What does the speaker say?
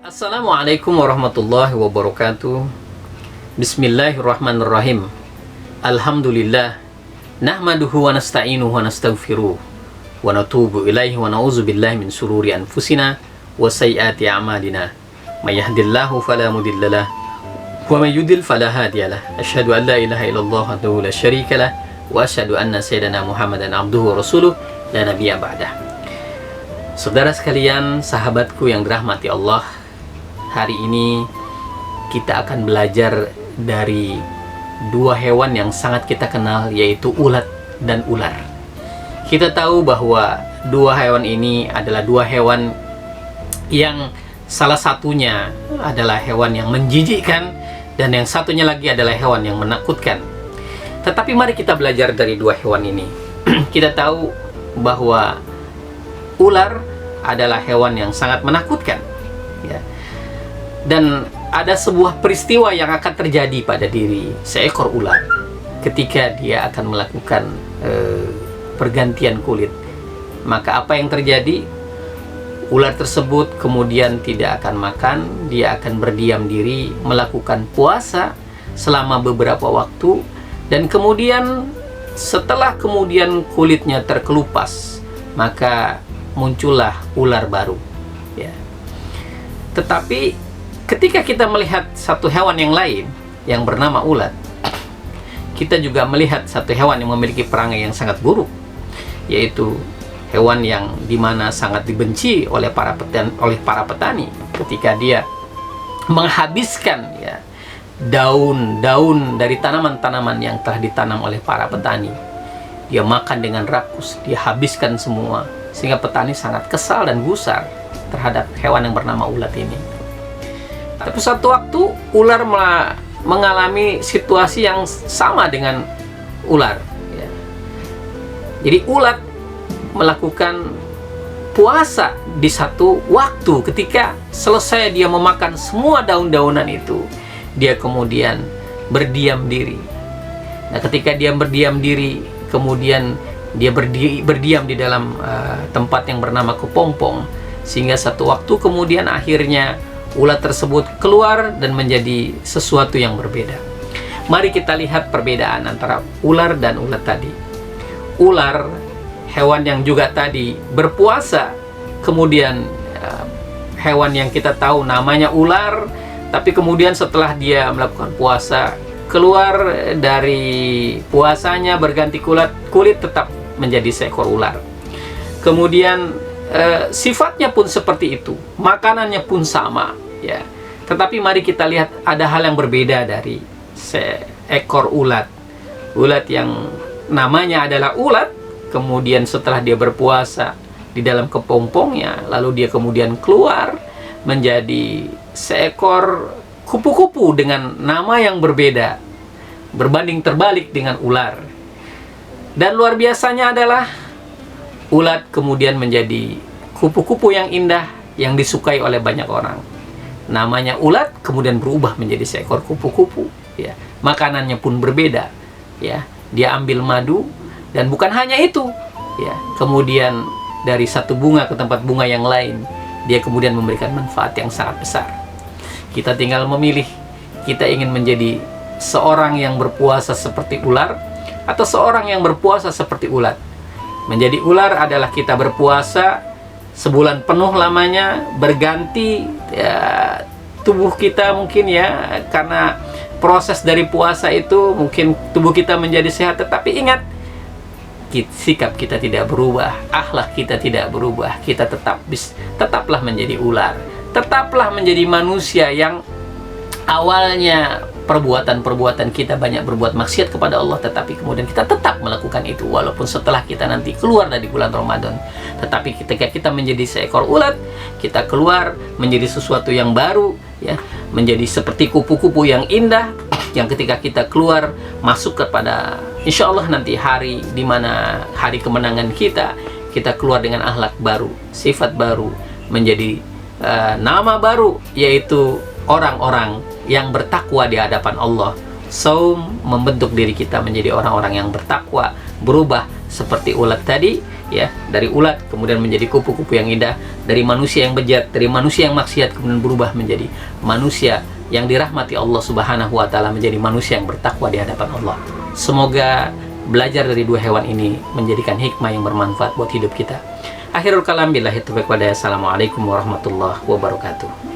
Assalamualaikum warahmatullahi wabarakatuh. Bismillahirrahmanirrahim. Alhamdulillah. Nahmaduhu wa nasta'inuhu wa nastaghfiruh. Wa natubu ilaihi wa na'udzu billahi min sururi anfusina wa sayyiati a'malina. May yahdihillahu fala mudhillalah wa may yudlil fala hadiyalah. Asyhadu an la ilaha illallah wahdahu la syarikalah wa asyhadu anna sayyidana Muhammadan abduhu wa rasuluh la nabiyya ba'dah. Saudara sekalian, sahabatku yang dirahmati Allah, hari ini kita akan belajar dari dua hewan yang sangat kita kenal, yaitu ulat dan ular. Kita tahu bahwa dua hewan ini adalah dua hewan yang salah satunya adalah hewan yang menjijikkan dan yang satunya lagi adalah hewan yang menakutkan. Tetapi mari kita belajar dari dua hewan ini. Kita tahu bahwa ular adalah hewan yang sangat menakutkan, ya. Dan ada sebuah peristiwa yang akan terjadi pada diri seekor ular ketika dia akan melakukan pergantian kulit. Maka apa yang terjadi? Ular tersebut kemudian tidak akan makan, dia akan berdiam diri, melakukan puasa selama beberapa waktu, dan kemudian setelah kemudian kulitnya terkelupas, maka muncullah ular baru, ya. Tetapi ketika kita melihat satu hewan yang lain yang bernama ulat, kita juga melihat satu hewan yang memiliki perangai yang sangat buruk, yaitu hewan yang dimana sangat dibenci oleh para petani ketika dia menghabiskan, ya, daun-daun dari tanaman-tanaman yang telah ditanam oleh para petani. Dia makan dengan rakus, dia habiskan semua, sehingga petani sangat kesal dan gusar terhadap hewan yang bernama ulat ini. Tapi suatu waktu ular mengalami situasi yang sama dengan ular, ya. Jadi ulat melakukan puasa di satu waktu. Ketika selesai dia memakan semua daun-daunan itu, dia kemudian berdiam diri. Nah, ketika dia berdiam diri, kemudian dia berdiam di dalam tempat yang bernama kepompong, sehingga satu waktu kemudian akhirnya ulat tersebut keluar dan menjadi sesuatu yang berbeda. Mari kita lihat perbedaan antara ular dan ulat tadi. Ular, hewan yang juga tadi berpuasa, kemudian hewan yang kita tahu namanya ular, tapi kemudian setelah dia melakukan puasa, keluar dari puasanya berganti kulit tetap menjadi seekor ular. Kemudian sifatnya pun seperti itu, makanannya pun sama, ya. Tetapi mari kita lihat ada hal yang berbeda dari seekor ulat. Ulat yang namanya adalah ulat, kemudian setelah dia berpuasa di dalam kepompongnya, lalu dia kemudian keluar menjadi seekor kupu-kupu dengan nama yang berbeda, berbanding terbalik dengan ular. Dan luar biasanya adalah ulat kemudian menjadi kupu-kupu yang indah yang disukai oleh banyak orang. Namanya ulat kemudian berubah menjadi seekor kupu-kupu, ya. Makanannya pun berbeda, ya. Dia ambil madu, dan bukan hanya itu, ya. Kemudian dari satu bunga ke tempat bunga yang lain, dia kemudian memberikan manfaat yang sangat besar. Kita tinggal memilih, kita ingin menjadi seorang yang berpuasa seperti ular atau seorang yang berpuasa seperti ulat. Menjadi ular adalah kita berpuasa sebulan penuh lamanya, berganti, ya, tubuh kita mungkin, ya, karena proses dari puasa itu mungkin tubuh kita menjadi sehat, tetapi ingat, sikap kita tidak berubah, akhlak kita tidak berubah. Kita tetaplah menjadi ular, tetaplah menjadi manusia yang awalnya perbuatan-perbuatan kita banyak berbuat maksiat kepada Allah, tetapi kemudian kita tetap melakukan itu walaupun setelah kita nanti keluar dari bulan Ramadan. Tetapi ketika kita menjadi seekor ulat, kita keluar menjadi sesuatu yang baru, ya, menjadi seperti kupu-kupu yang indah, yang ketika kita keluar masuk kepada insya Allah nanti hari dimana hari kemenangan kita keluar dengan akhlak baru, sifat baru, menjadi nama baru, yaitu orang-orang yang bertakwa di hadapan Allah. Saum membentuk diri kita menjadi orang-orang yang bertakwa, berubah seperti ulat tadi, ya, dari ulat kemudian menjadi kupu-kupu yang indah, dari manusia yang bejat, dari manusia yang maksiat kemudian berubah menjadi manusia yang dirahmati Allah Subhanahu wa taala, menjadi manusia yang bertakwa di hadapan Allah. Semoga belajar dari dua hewan ini menjadikan hikmah yang bermanfaat buat hidup kita. Akhirul kalam, billahi taufiq wal hidayah. Assalamualaikum warahmatullahi wabarakatuh.